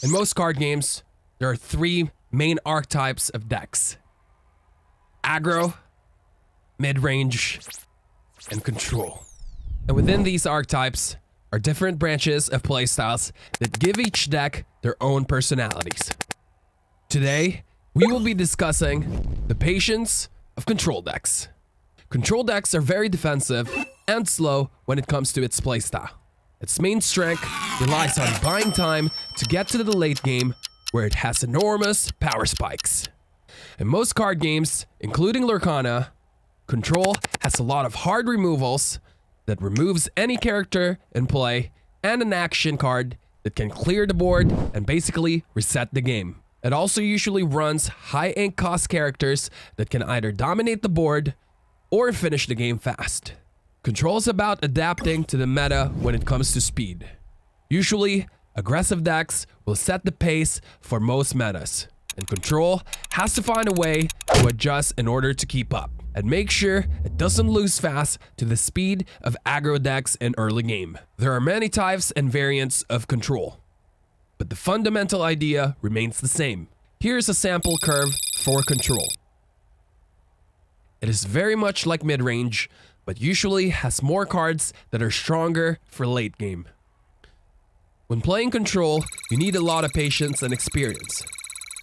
In most card games, there are three main archetypes of decks: aggro, mid-range, and control. And within these archetypes are different branches of playstyles that give each deck their own personalities. Today, we will be discussing the patience of control decks. Control decks are very defensive and slow when it comes to its playstyle. Its main strength relies on buying time to get to the late game, where it has enormous power spikes. In most card games, including Lorcana, control has a lot of hard removals that removes any character in play and an action card that can clear the board and basically reset the game. It also usually runs high ink cost characters that can either dominate the board or finish the game fast. Control is about adapting to the meta when it comes to speed. Usually, aggressive decks will set the pace for most metas, and control has to find a way to adjust in order to keep up and make sure it doesn't lose fast to the speed of aggro decks in early game. There are many types and variants of control, but the fundamental idea remains the same. Here's a sample curve for control. It is very much like mid-range, but usually has more cards that are stronger for late game. When playing control, you need a lot of patience and experience.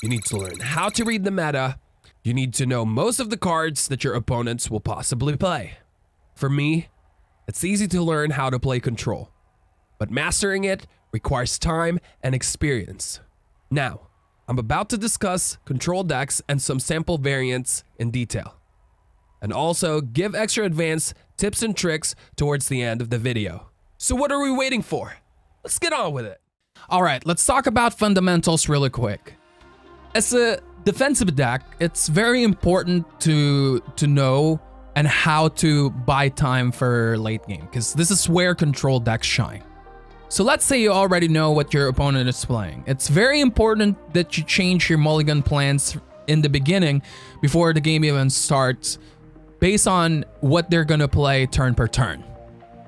You need to learn how to read the meta. You need to know most of the cards that your opponents will possibly play. For me, it's easy to learn how to play control, but mastering it requires time and experience. Now, I'm about to discuss control decks and some sample variants in detail, and also give extra advanced tips and tricks towards the end of the video. So what are we waiting for? Let's get on with it. All right, let's talk about fundamentals really quick. As a defensive deck, it's very important to know and how to buy time for late game, because this is where control decks shine. So let's say you already know what your opponent is playing. It's very important that you change your mulligan plans in the beginning before the game even starts, based on what they're gonna play turn per turn.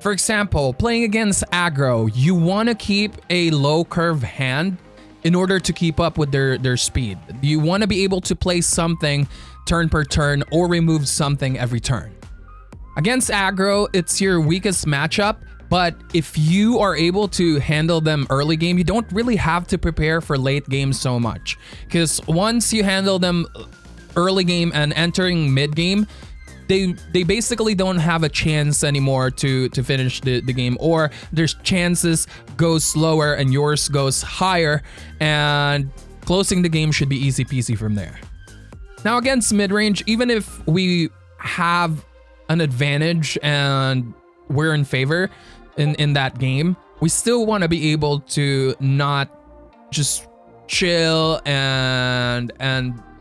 For example, playing against aggro, you wanna keep a low curve hand in order to keep up with their speed. You wanna be able to play something turn per turn or remove something every turn. Against aggro, it's your weakest matchup, but if you are able to handle them early game, you don't really have to prepare for late game so much. Because once you handle them early game and entering mid game, they basically don't have a chance anymore to finish the game, or their chances go slower and yours goes higher, and closing the game should be easy peasy from there. Now against mid-range, even if we have an advantage and we're in favor in that game, we still want to be able to not just chill and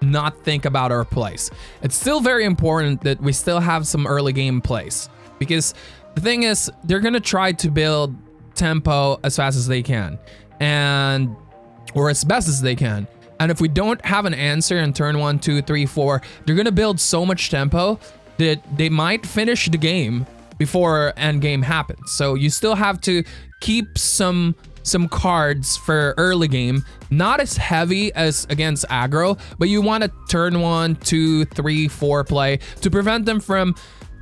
not think about our plays. It's still very important that we still have some early game plays, because the thing is, they're gonna try to build tempo as fast as they can, or as best as they can. And if we don't have an answer in turn 1, 2, 3, 4, they're gonna build so much tempo that they might finish the game before end game happens. So you still have to keep some cards for early game, not as heavy as against aggro, but you want to turn 1, 2, 3, 4 play to prevent them from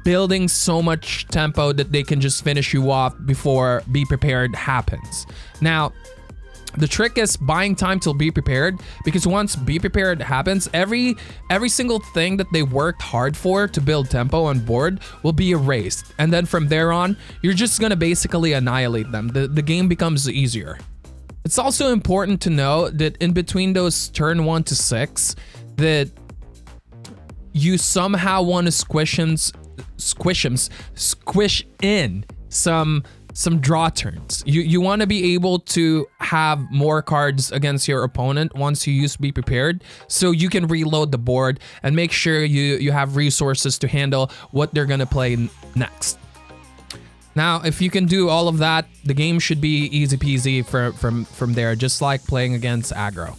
building so much tempo that they can just finish you off before be prepared happens. Now, the trick is buying time till be prepared, because once be prepared happens, every single thing that they worked hard for to build tempo on board will be erased. And then from there on, you're just gonna basically annihilate them. The game becomes easier. It's also important to know that in between those turn 1 to 6, that you somehow want to squish in some draw turns. You want to be able to have more cards against your opponent once you use be prepared, so you can reload the board and make sure you have resources to handle what they're gonna play next. Now, if you can do all of that, the game should be easy peasy from there, just like playing against aggro.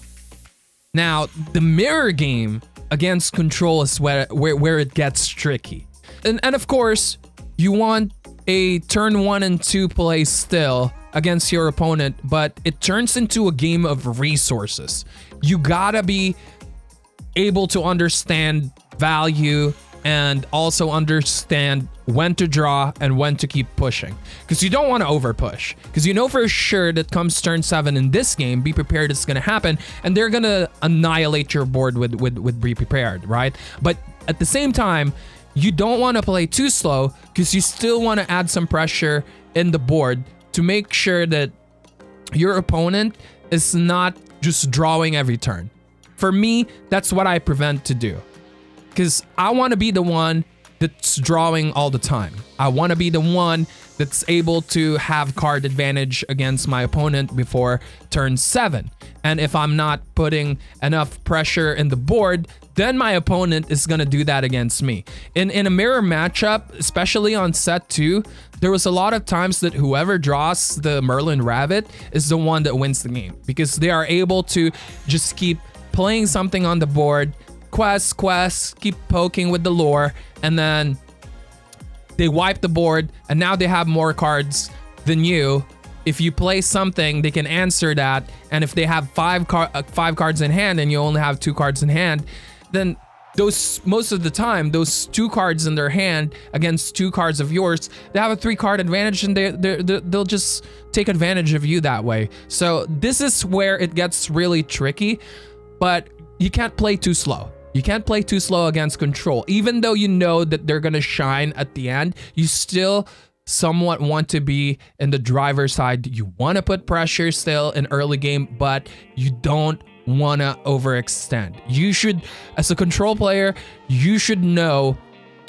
Now, the mirror game against control is where it gets tricky. And of course, you want a turn 1 and 2 play still against your opponent, but it turns into a game of resources. You gotta be able to understand value and also understand when to draw and when to keep pushing, because you don't want to over push, because you know for sure that comes turn 7 in this game, be prepared it's gonna happen, and they're gonna annihilate your board with be prepared, right? But at the same time, you don't want to play too slow, because you still want to add some pressure in the board to make sure that your opponent is not just drawing every turn. For me, that's what I prevent to do, because I want to be the one that's drawing all the time. I want to be the one that's able to have card advantage against my opponent before turn 7. And if I'm not putting enough pressure in the board, then my opponent is going to do that against me. In a mirror matchup, especially on set 2, there was a lot of times that whoever draws the Merlin Rabbit is the one that wins the game, because they are able to just keep playing something on the board, quests, keep poking with the lore, and then they wipe the board, and now they have more cards than you. If you play something, they can answer that, and if they have five cards in hand and you only have 2 cards in hand, then those, most of the time, those 2 cards in their hand against 2 cards of yours, they have a 3-card advantage, and they'll just take advantage of you that way. So this is where it gets really tricky, but you can't play too slow. You can't play too slow against control. Even though you know that they're gonna shine at the end, you still somewhat want to be in the driver's side. You want to put pressure still in early game, but you don't want to overextend. You should, as a control player, you should know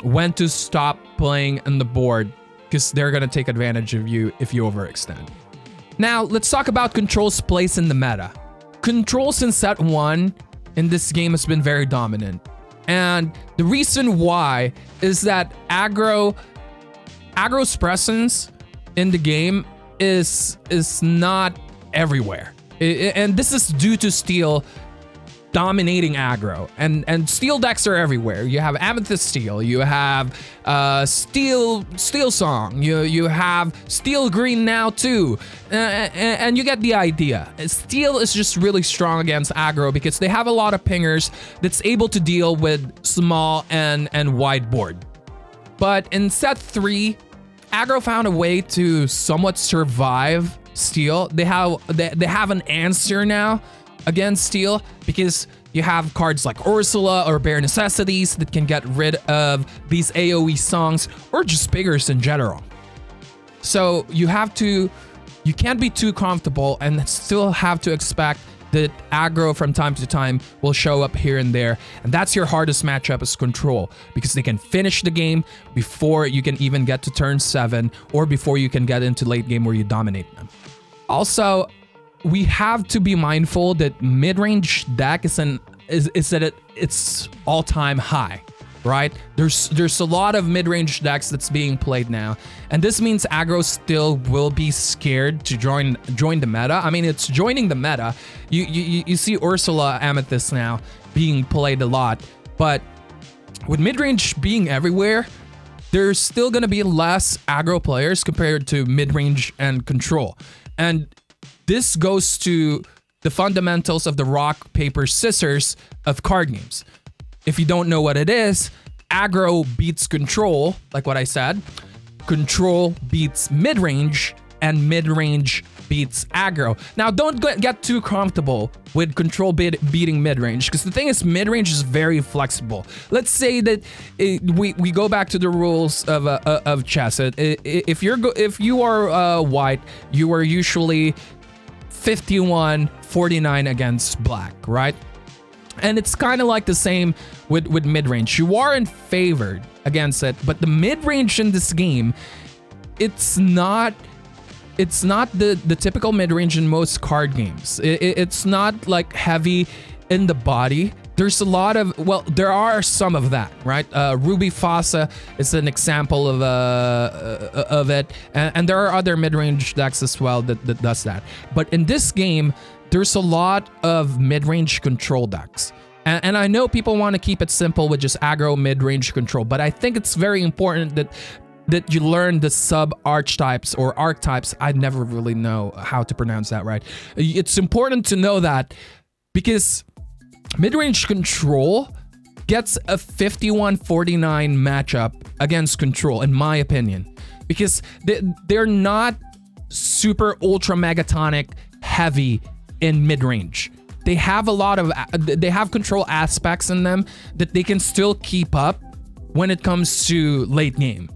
when to stop playing on the board, because they're gonna take advantage of you if you overextend. Now, let's talk about control's place in the meta. Control since set 1 in this game has been very dominant. And the reason why is that aggro's presence in the game is not everywhere. And this is due to Steel dominating aggro, and Steel decks are everywhere. You have Amethyst Steel, you have Steel Song, you have Steel Green now too, and you get the idea. Steel is just really strong against aggro because they have a lot of pingers that's able to deal with small and wide board. But in set 3, aggro found a way to somewhat survive Steel. They have an answer now against Steel, because you have cards like Ursula or Bare Necessities that can get rid of these AoE songs or just pingers in general. So you can't be too comfortable and still have to expect that aggro from time to time will show up here and there, and that's your hardest matchup as control, because they can finish the game before you can even get to turn 7 or before you can get into late game where you dominate them. Also, we have to be mindful that mid-range deck is at its all-time high, right? There's a lot of mid-range decks that's being played now, and this means aggro still will be scared to join the meta. I mean, it's joining the meta. You see Ursula Amethyst now being played a lot, but with mid-range being everywhere, there's still gonna be less aggro players compared to mid-range and control. And this goes to the fundamentals of the rock, paper, scissors of card games. If you don't know what it is, aggro beats control, like what I said. Control beats mid-range, and mid-range beats aggro. Now, don't get too comfortable with control beating mid-range, because the thing is, mid-range is very flexible. Let's say that we go back to the rules of chess. If you are white, you are usually 51-49 against black, right? And it's kind of like the same with mid-range. You aren't favored against it, but the mid-range in this game, it's not the typical mid-range in most card games. It's not like heavy in the body. There's a lot of, well, there are some of that, right? Ruby Fossa is an example of it, and there are other mid-range decks as well that does that. But in this game, there's a lot of mid-range control decks. And I know people want to keep it simple with just aggro mid-range control, but I think it's very important that that you learn the sub archetypes or archetypes. I never really know how to pronounce that right. It's important to know that because mid-range control gets a 51-49 matchup against control, in my opinion, because they're not super ultra megatonic heavy in mid-range. They have a lot of control aspects in them that they can still keep up when it comes to late game.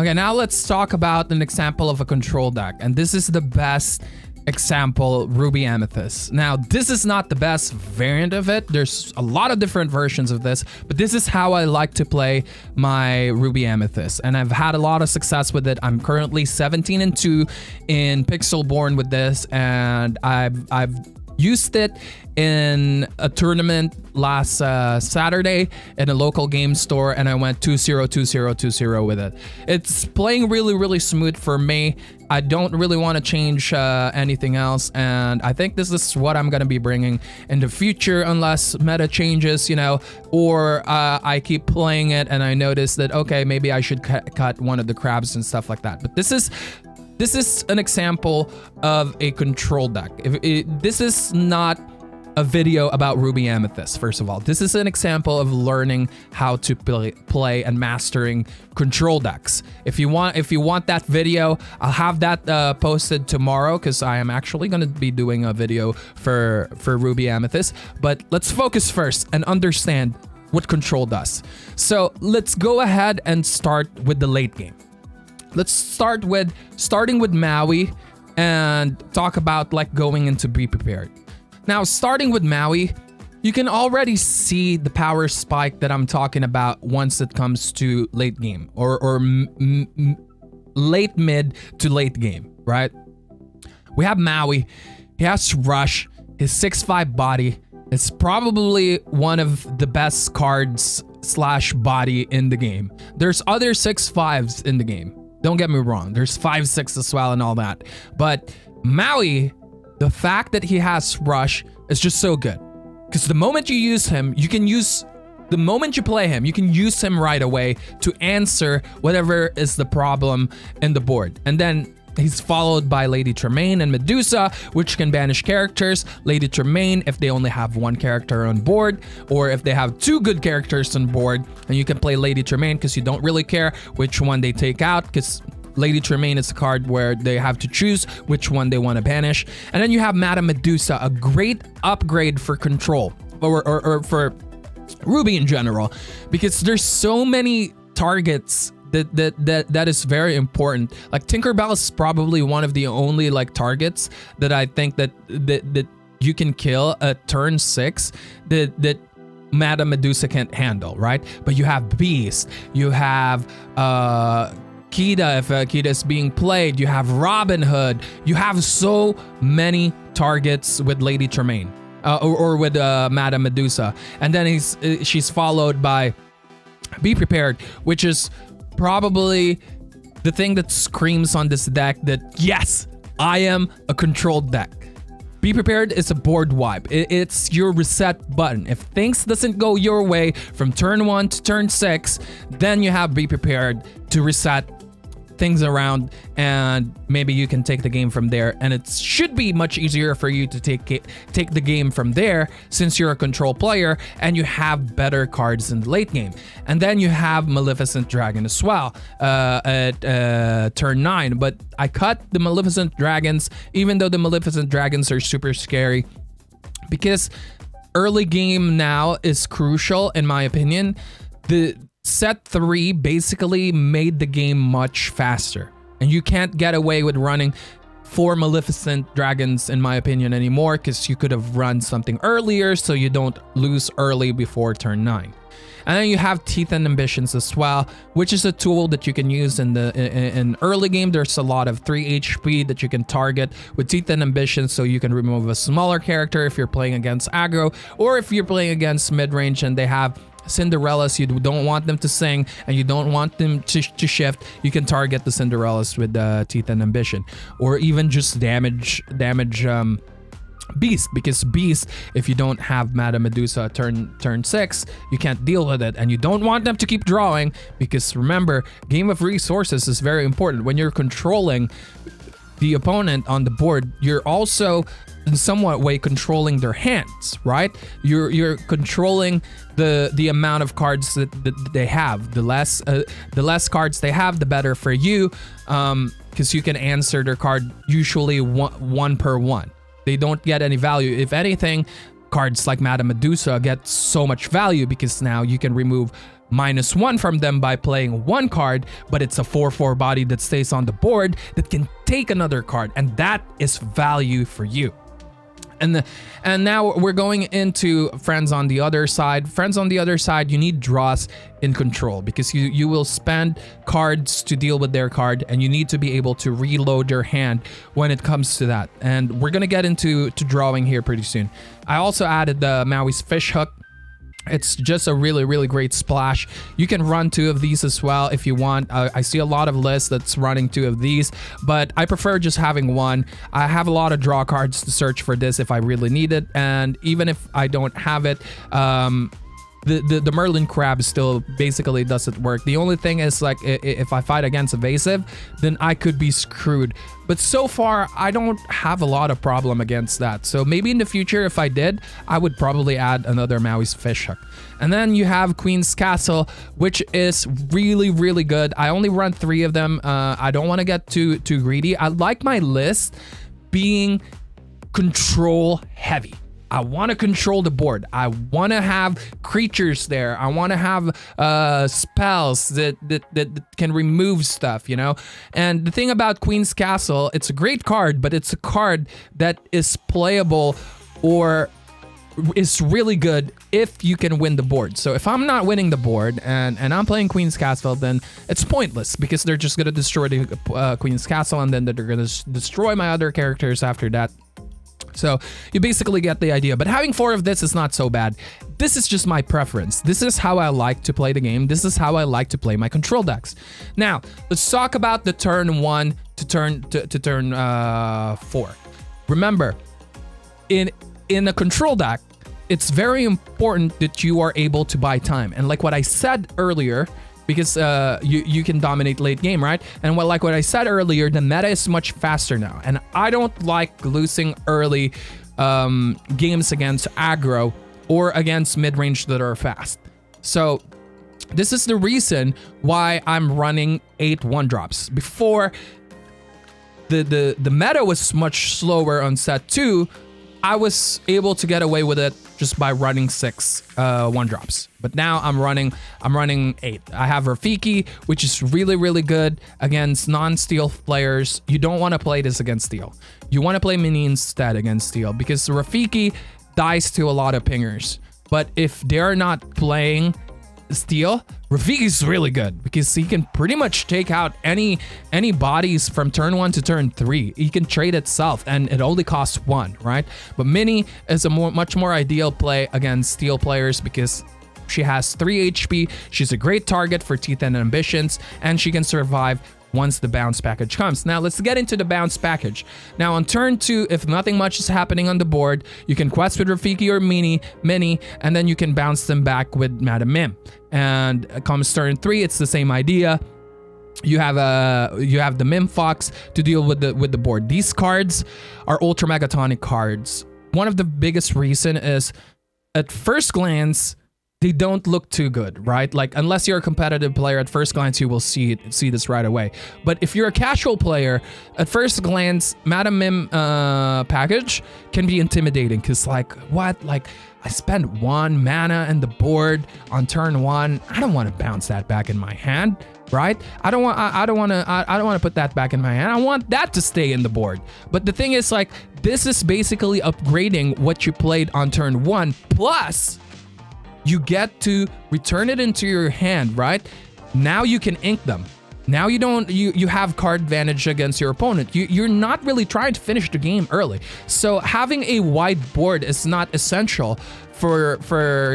Okay, now let's talk about an example of a control deck, and this is the best example, Ruby Amethyst. Now, this is not the best variant of it. There's a lot of different versions of this, but this is how I like to play my Ruby Amethyst, and I've had a lot of success with it. I'm currently 17-2 in Pixelborn with this, and I've used it in a tournament last Saturday in a local game store, and I went 2-0, 2-0, 2-0 with it. It's playing really, really smooth for me. I don't really want to change anything else, and I think this is what I'm going to be bringing in the future unless meta changes, you know, or I keep playing it and I notice that, okay, maybe I should cut one of the crabs and stuff like that. But this is an example of a control deck. This is not a video about Ruby Amethyst, first of all. This is an example of learning how to play and mastering control decks. If you want that video, I'll have that posted tomorrow because I am actually going to be doing a video for Ruby Amethyst. But let's focus first and understand what control does. So let's go ahead and start with the late game. Let's starting with Maui and talk about like going into Be Prepared. Now, starting with Maui, you can already see the power spike that I'm talking about once it comes to late game or late mid to late game, right? We have Maui. He has Rush, his 6'5" body. It's probably one of the best cards / body in the game. There's other 6'5s in the game. Don't get me wrong, there's 5'6" as well and all that. But Maui, the fact that he has Rush is just so good. Because the moment you use him, the moment you play him, you can use him right away to answer whatever is the problem in the board. And then he's followed by Lady Tremaine and Medusa, which can banish characters. Lady Tremaine, if they only have one character on board, or if they have two good characters on board, and you can play Lady Tremaine because you don't really care which one they take out, because Lady Tremaine is a card where they have to choose which one they want to banish. And then you have Madame Medusa, a great upgrade for control, or for Ruby in general, because there's so many targets that is very important. Like Tinkerbell is probably one of the only like targets that I think that you can kill at turn 6 that Madame Medusa can't handle, right? But you have Beast, you have Kida, if Kida is being played, you have Robin Hood, you have so many targets with Lady Tremaine or with Madame Medusa. And then she's followed by Be Prepared, which is probably the thing that screams on this deck that, yes, I am a controlled deck. Be Prepared is a board wipe. It's your reset button. If things doesn't go your way from turn 1 to turn 6, then you have Be Prepared to reset things around, and maybe you can take the game from there. And it should be much easier for you to take the game from there since you're a control player and you have better cards in the late game. And then you have Maleficent Dragon as well at turn 9. But I cut the Maleficent Dragons, even though the Maleficent Dragons are super scary, because early game now is crucial in my opinion. The set 3 basically made the game much faster, and you can't get away with running 4 Maleficent Dragons in my opinion anymore, because you could have run something earlier so you don't lose early before turn 9. And then you have Teeth and Ambitions as well, which is a tool that you can use in early game. There's a lot of 3 HP that you can target with Teeth and Ambitions, so you can remove a smaller character if you're playing against aggro, or if you're playing against mid-range and they have Cinderellas, you don't want them to sing and you don't want them to shift, you can target the Cinderellas with Teeth and Ambition, or even just damage Beast, because Beast, if you don't have Madame Medusa turn 6, you can't deal with it, and you don't want them to keep drawing, because remember, game of resources is very important. When you're controlling the opponent on the board, you're also in somewhat way controlling their hands, right? You're controlling the amount of cards that they have. The less cards they have, the better for you, because you can answer their card usually one per one. They don't get any value. If anything, cards like Madame Medusa get so much value because now you can remove -1 from them by playing one card, but it's a 4/4 body that stays on the board that can take another card, and that is value for you. And now we're going into friends on the other side. Friends on the other side, you need draws in control, because you will spend cards to deal with their card, and you need to be able to reload your hand when it comes to that. And we're gonna get into drawing here pretty soon. I also added the Maui's fish hook. It's just a really, really great splash. You can run 2 of these as well if you want. I see a lot of lists that's running 2 of these, but I prefer just having 1. I have a lot of draw cards to search for this if I really need it, and even if I don't have it, the Merlin crab still basically doesn't work. The only thing is, like, if I fight against evasive, then I could be screwed. But so far, I don't have a lot of problem against that. So maybe in the future, if I did, I would probably add another Maui's fish hook. And then you have Queen's Castle, which is really, really good. I only run 3 of them. I don't want to get too greedy. I like my list being control heavy. I want to control the board. I want to have creatures there. I want to have spells that can remove stuff, you know? And the thing about Queen's Castle, it's a great card, but it's a card that is playable or is really good if you can win the board. So if I'm not winning the board and I'm playing Queen's Castle, then it's pointless, because they're just going to destroy the Queen's Castle, and then they're going to destroy my other characters after that. So you basically get the idea, but having 4 of this is not so bad. This is just my preference. This is how I like to play the game. This is how I like to play my control decks. Now, let's talk about the turn 1 to turn 4. Remember, in a control deck, it's very important that you are able to buy time. And like what I said earlier, because you can dominate late game, right? And like what I said earlier, the meta is much faster now. And I don't like losing early games against aggro or against mid-range that are fast. So this is the reason why I'm running 8 1-drops. Before, the meta was much slower on set 2. I was able to get away with it just by running 6 1-drops. But now I'm running 8. I have Rafiki, which is really, really good against non-steel players. You don't want to play this against steel. You want to play mini instead against steel, because Rafiki dies to a lot of pingers. But if they're not playing steel, Rafiki is really good, because he can pretty much take out any bodies from turn 1 to turn 3. He can trade itself, and it only costs 1, right? But Mini is a much more ideal play against steel players, because she has 3 HP. She's a great target for Teeth and Ambitions, and she can survive once the bounce package comes. Now let's get into the bounce package. Now on turn 2, if nothing much is happening on the board, you can quest with Rafiki or Mini, and then you can bounce them back with Madame Mim. And comes turn 3, it's the same idea. You have the Mim Fox to deal with the board. These cards are Ultra Megatonic cards. One of the biggest reason is, at first glance, they don't look too good, right? Like, unless you're a competitive player, at first glance you will see this right away. But if you're a casual player, at first glance, Madame Mim package can be intimidating, because like, what? Like, I spent 1 mana in the board on turn 1. I don't want to bounce that back in my hand, right? I don't want to put that back in my hand. I want that to stay in the board. But the thing is, like, this is basically upgrading what you played on turn 1, plus you get to return it into your hand, right? Now you can ink them. Now you have card advantage against your opponent. You're not really trying to finish the game early. So having a wide board is not essential for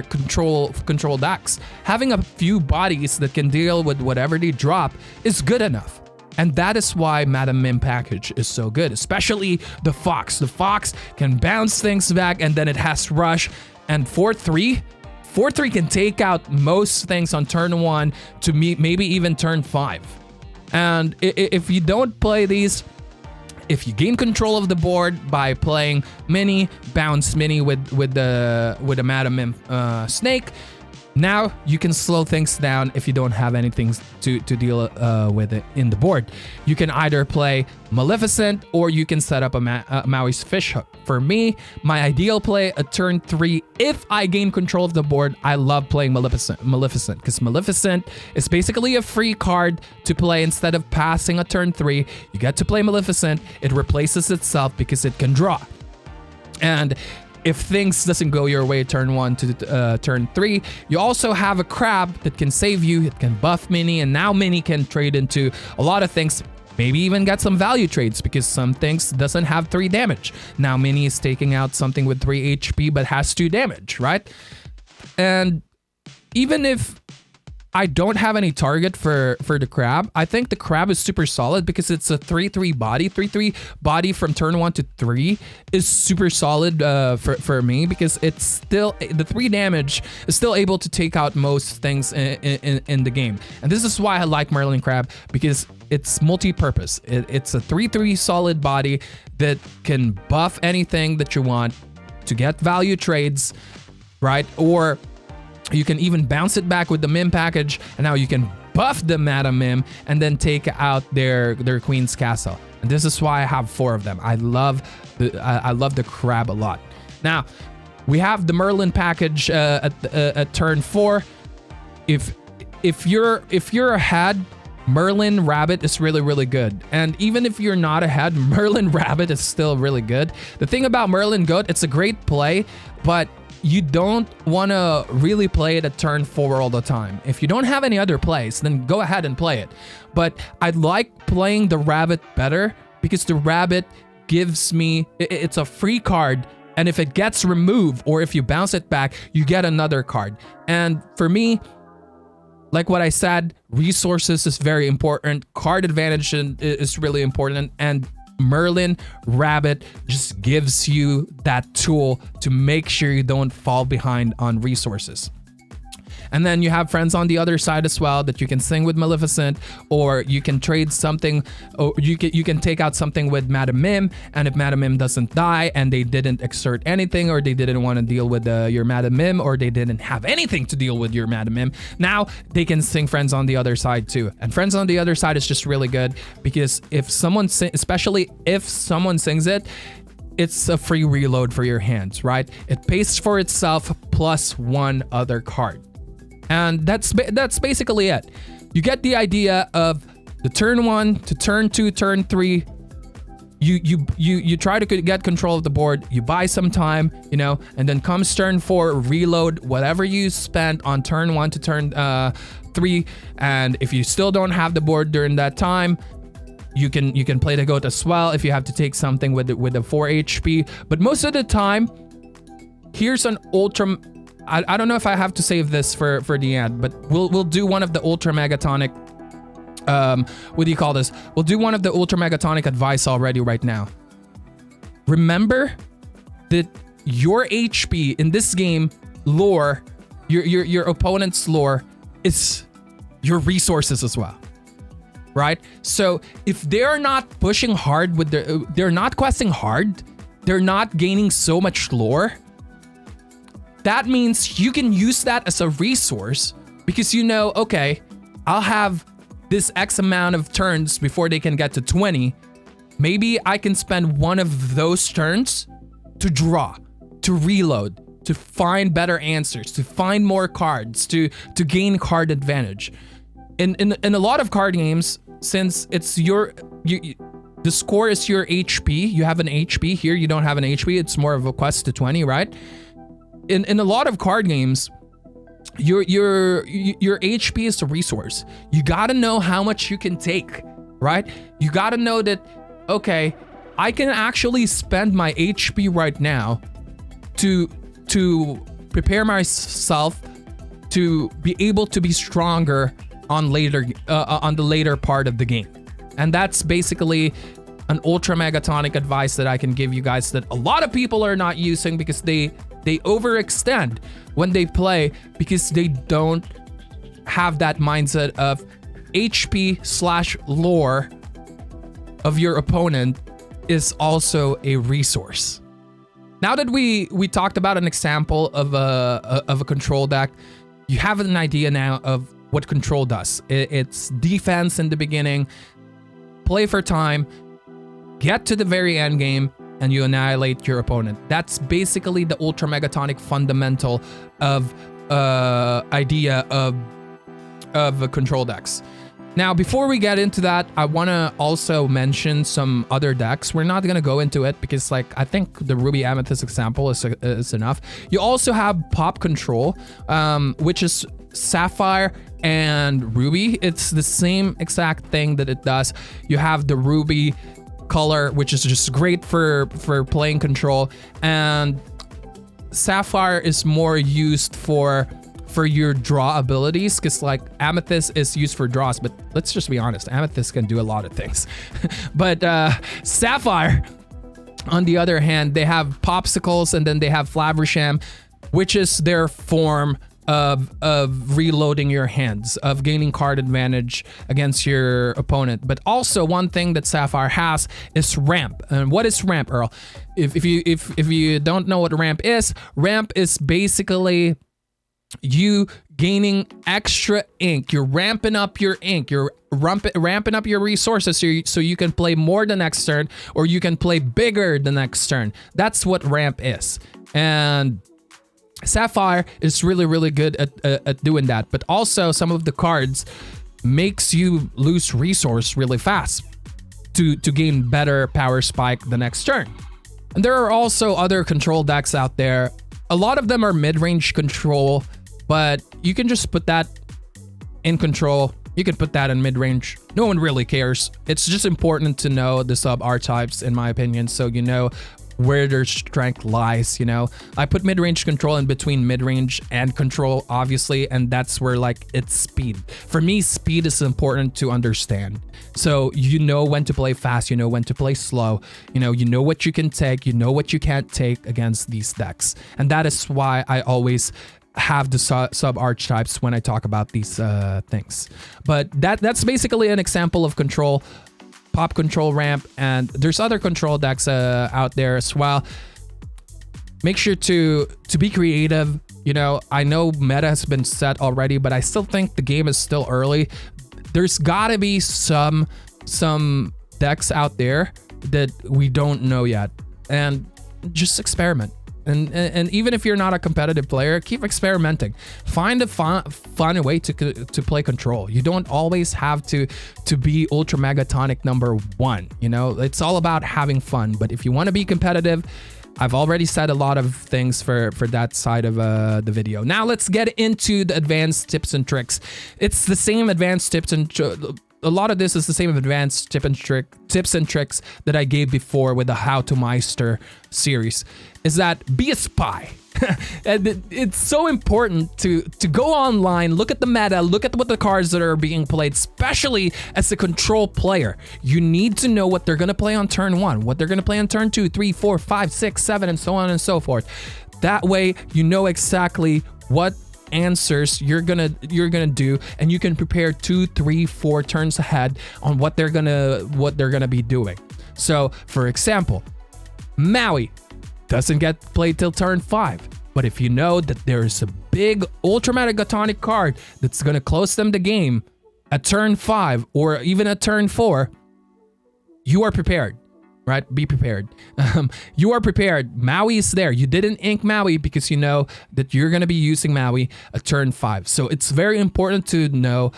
control decks. Having a few bodies that can deal with whatever they drop is good enough. And that is why Madam Mim package is so good, especially the Fox. The Fox can bounce things back, and then it has Rush. And 4-3 can take out most things on turn 1 to maybe even turn 5. And if you don't play these, if you gain control of the board by playing Mini, bounce Mini with the Madam Mim Snake, now you can slow things down if you don't have anything to deal with it in the board. You can either play Maleficent or you can set up a Maui's Fish Hook. For me, my ideal play a turn 3. If I gain control of the board, I love playing Maleficent because Maleficent is basically a free card to play instead of passing a turn 3. You get to play Maleficent. It replaces itself because it can draw. And if things doesn't go your way turn 1 to turn 3, you also have a Crab that can save you. It can buff Mini, and now Mini can trade into a lot of things. Maybe even get some value trades because some things doesn't have 3 damage. Now Mini is taking out something with 3 HP but has 2 damage, right? And even if I don't have any target for the Crab, I think the Crab is super solid because it's a 3-3 body. 3-3 body from turn 1 to 3 is super solid for me because it's still, the 3 damage is still able to take out most things in the game. And this is why I like Merlin Crab, because it's multi-purpose. It's a 3-3 solid body that can buff anything that you want to get value trades, right? Or you can even bounce it back with the Mim package, and now you can buff the Madam Mim and then take out their Queen's Castle. And this is why I have 4 of them. I love the Crab a lot. Now we have the Merlin package at turn 4. If you're ahead, Merlin Rabbit is really good. And even if you're not ahead, Merlin Rabbit is still really good. The thing about Merlin Goat, it's a great play, but you don't want to really play it at turn 4 all the time. If you don't have any other plays, then go ahead and play it. But I like playing the Rabbit better because the Rabbit gives me, it's a free card, and if it gets removed or if you bounce it back, you get another card. And for me, like what I said, resources is very important. Card advantage is really important, and Merlin Rabbit just gives you that tool to make sure you don't fall behind on resources. And then you have friends on the other side as well that you can sing with Maleficent, or you can trade something, or you can take out something with Madam Mim, and if Madam Mim doesn't die and they didn't exert anything, or they didn't want to deal with your Madam Mim, or they didn't have anything to deal with your Madam Mim, now they can sing Friends on the Other Side too. And Friends on the Other Side is just really good because if someone especially if someone sings it, it's a free reload for your hands, right? It pays for itself plus 1 other card. And that's basically it. You get the idea of the turn 1 to turn 2, turn 3. You try to get control of the board. You buy some time, and then comes turn 4, reload whatever you spent on turn 1 to turn 3. And if you still don't have the board during that time, you can play the goat as well if you have to take something with the 4 HP. But most of the time, here's an ultra. I don't know if I have to save this for the end, but we'll do one of the ultra megatonic. What do you call this? We'll do one of the ultra megatonic advice already right now. Remember that your HP in this game, lore, your opponent's lore is your resources as well, right? So if they're not pushing hard with they're not questing hard, they're not gaining so much lore. That means you can use that as a resource because okay, I'll have this X amount of turns before they can get to 20. Maybe I can spend one of those turns to draw, to reload, to find better answers, to find more cards, to gain card advantage. In a lot of card games, since it's the score is your HP, you have an HP here, you don't have an HP, it's more of a quest to 20, right? In a lot of card games, your HP is a resource. You gotta know how much you can take, right? You gotta know that, okay, I can actually spend my HP right now to prepare myself to be able to be stronger on the later part of the game. And that's basically an ultra megatonic advice that I can give you guys that a lot of people are not using because they overextend when they play because they don't have that mindset of HP/lore of your opponent is also a resource. Now that we talked about an example of a control deck, you have an idea now of what control does. It's defense in the beginning, play for time, get to the very end game, and you annihilate your opponent. That's basically the ultra megatonic fundamental of idea of control decks. Now, before we get into that, I want to also mention some other decks. We're not going to go into it because, like, I think the Ruby Amethyst example is enough. You also have Pop Control, which is Sapphire and Ruby. It's the same exact thing that it does. You have the Ruby color, which is just great for playing control, and Sapphire is more used for your draw abilities, because like Amethyst is used for draws, but let's just be honest, Amethyst can do a lot of things. But Sapphire, on the other hand, they have Popsicles, and then they have Flaversham, which is their form of reloading your hands, of gaining card advantage against your opponent. But also one thing that Sapphire has is ramp. And what is ramp, Earl? If you don't know what ramp is basically you gaining extra ink. You're ramping up your ink. You're ramping up your resources so you can play more the next turn, or you can play bigger the next turn. That's what ramp is. And Sapphire is really, really good at doing that. But also some of the cards makes you lose resource really fast to gain better power spike the next turn. And there are also other control decks out there. A lot of them are mid-range control, but you can just put that in control. You can put that in mid-range. No one really cares. It's just important to know the sub-archetypes, in my opinion, so you know where their strength lies, you know. I put mid-range control in between mid-range and control, obviously, and that's where, like, it's speed. For me, speed is important to understand. So you know when to play fast, you know when to play slow, you know what you can take, you know what you can't take against these decks. And that is why I always have the sub-archetypes when I talk about these things. But that's basically an example of control. Pop Control, ramp, and there's other control decks out there as well. Make sure to be creative. You know, I know meta has been set already, but I still think the game is still early. There's gotta be some decks out there that we don't know yet, and just experiment. And even if you're not a competitive player, keep experimenting. Find a fun way to play control. You don't always have to be ultra megatonic #1. You know, it's all about having fun. But if you want to be competitive, I've already said a lot of things for that side of the video. Now let's get into the advanced tips and tricks. It's the same advanced tips and a lot of this is the same advanced tips and tricks that I gave before with the How to Meister series. Is that be a spy. And it's so important to go online, look at the meta, look at what the cards that are being played, especially as a control player. You need to know what they're gonna play on turn 1, what they're gonna play on turn 2, 3, 4, 5, 6, 7, and so on and so forth. That way you know exactly what answers you're gonna do, and you can prepare 2, 3, 4 turns ahead on what they're gonna be doing. So for example, Maui doesn't get played till turn 5, but if you know that there's a big ultra megatonic card that's gonna close them the game at turn 5 or even at turn 4, you are prepared. Right? Be prepared. You are prepared. Maui is there. You didn't ink Maui because you know that you're going to be using Maui at turn 5. So it's very important to know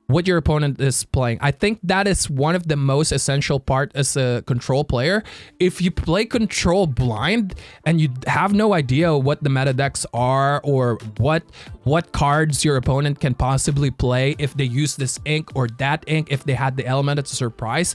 what your opponent is playing. I think that is one of the most essential part as a control player. If you play control blind and you have no idea what the meta decks are or what cards your opponent can possibly play if they use this ink or that ink, if they had the element of surprise,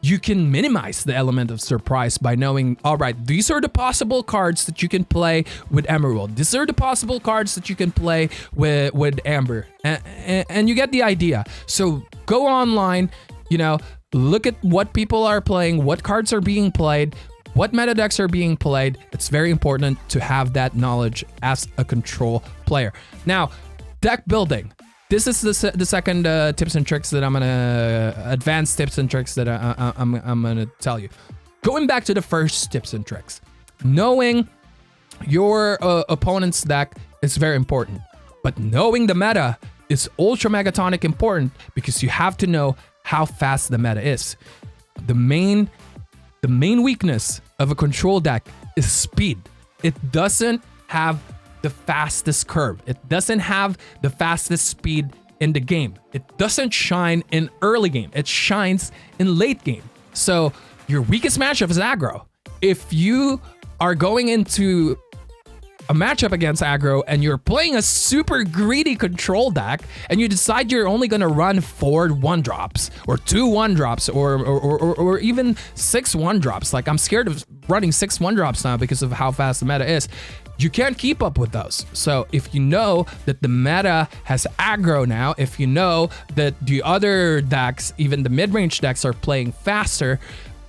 you can minimize the element of surprise by knowing, all right, these are the possible cards that you can play with Emerald. These are the possible cards that you can play with Amber. And you get the idea. So go online, you know, look at what people are playing, what cards are being played, what meta decks are being played. It's very important to have that knowledge as a control player. Now, deck building. This is the second tips and tricks that I'm gonna advanced tips and tricks that I'm gonna tell you. Going back to the first tips and tricks, knowing your opponent's deck is very important, but knowing the meta is ultra megatonic important because you have to know how fast the meta is. The main weakness of a control deck is speed. It doesn't have the fastest curve. It doesn't have the fastest speed in the game. It doesn't shine in early game. It shines in late game. So your weakest matchup is aggro. If you are going into a matchup against aggro and you're playing a super greedy control deck and you decide you're only going to run 4 1-drops or 2 1-drops or even 6 1-drops. Like, I'm scared of running 6 1-drops now because of how fast the meta is. You can't keep up with those. So if you know that the meta has aggro now, if you know that the other decks, even the mid-range decks, are playing faster,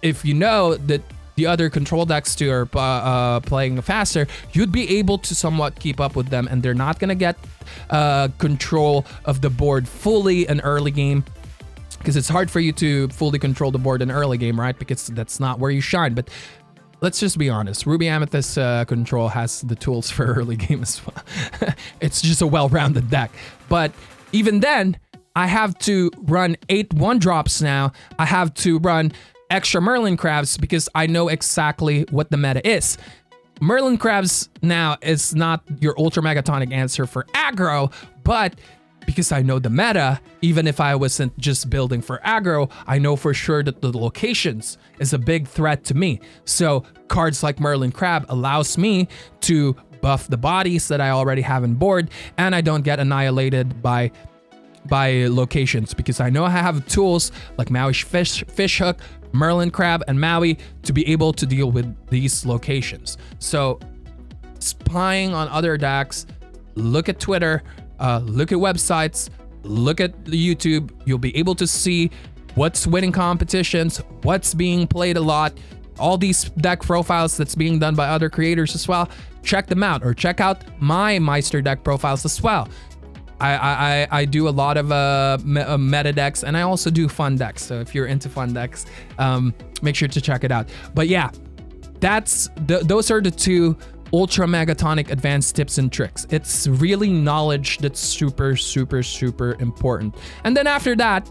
if you know that the other control decks too are playing faster, you'd be able to somewhat keep up with them, and they're not gonna get control of the board fully in early game, because it's hard for you to fully control the board in early game, right? Because that's not where you shine. But let's just be honest, Ruby Amethyst control has the tools for early game as well. It's just a well-rounded deck. But even then, I have to run 8 1-drops now. I have to run extra Merlin Crabs because I know exactly what the meta is. Merlin Crabs now is not your ultra megatonic answer for aggro, but because I know the meta, even if I wasn't just building for aggro, I know for sure that the locations is a big threat to me. So cards like Merlin Crab allows me to buff the bodies that I already have on board, and I don't get annihilated by locations because I know I have tools like Maui's fish hook, Merlin Crab, and Maui to be able to deal with these locations. So spying on other decks, look at Twitter, look at websites, look at the YouTube. You'll be able to see what's winning competitions, what's being played a lot, all these deck profiles that's being done by other creators as well. Check them out, or check out my Meister deck profiles as well. I do a lot of meta decks, and I also do fun decks. So if you're into fun decks, make sure to check it out. But yeah, those are the 2 ultra megatonic advanced tips and tricks. It's really knowledge that's super, super, super important. And then after that,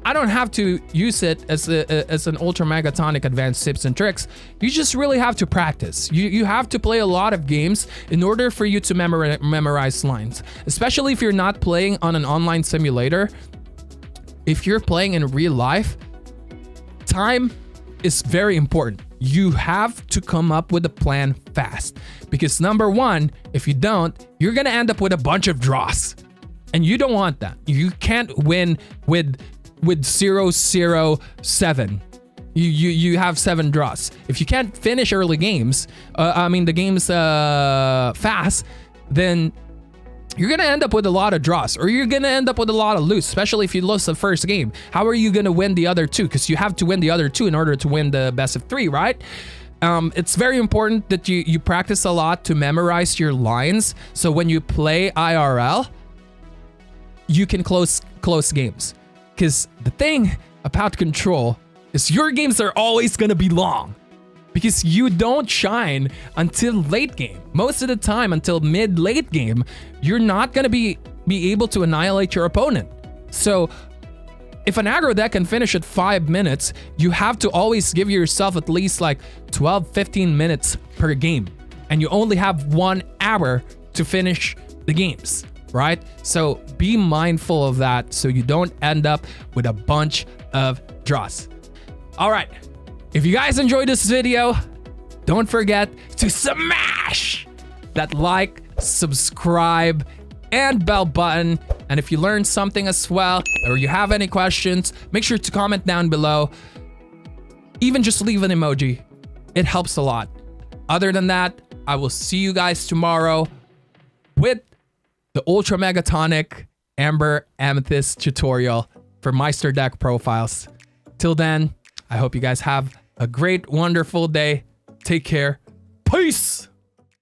I don't have to use it as an ultra megatonic advanced tips and tricks. You just really have to practice. You have to play a lot of games in order for you to memorize lines, especially if you're not playing on an online simulator. If you're playing in real life, time is very important. You have to come up with a plan fast, because number one, if you don't, you're gonna end up with a bunch of draws, and you don't want that. You can't win with 0-0-7. You have 7 draws. If you can't finish early games, the games fast, then you're gonna end up with a lot of draws, or you're gonna end up with a lot of lose, especially if you lose the first game. How are you gonna win the other 2? Because you have to win the other 2 in order to win the best of 3, right? It's very important that you practice a lot to memorize your lines, so when you play IRL, you can close games. Because the thing about control is your games are always going to be long, because you don't shine until late game. Most of the time, until mid-late game, you're not going to be able to annihilate your opponent. So if an aggro deck can finish at 5 minutes, you have to always give yourself at least like 12-15 minutes per game, and you only have 1 hour to finish the games, right? So be mindful of that so you don't end up with a bunch of draws. All right, if you guys enjoyed this video, don't forget to smash that like, subscribe, and bell button. And if you learned something as well, or you have any questions, make sure to comment down below. Even just leave an emoji. It helps a lot. Other than that, I will see you guys tomorrow with the Ultra Megatonic Amber Amethyst tutorial for Meister deck profiles. Till then, I hope you guys have a great, wonderful day. Take care. Peace!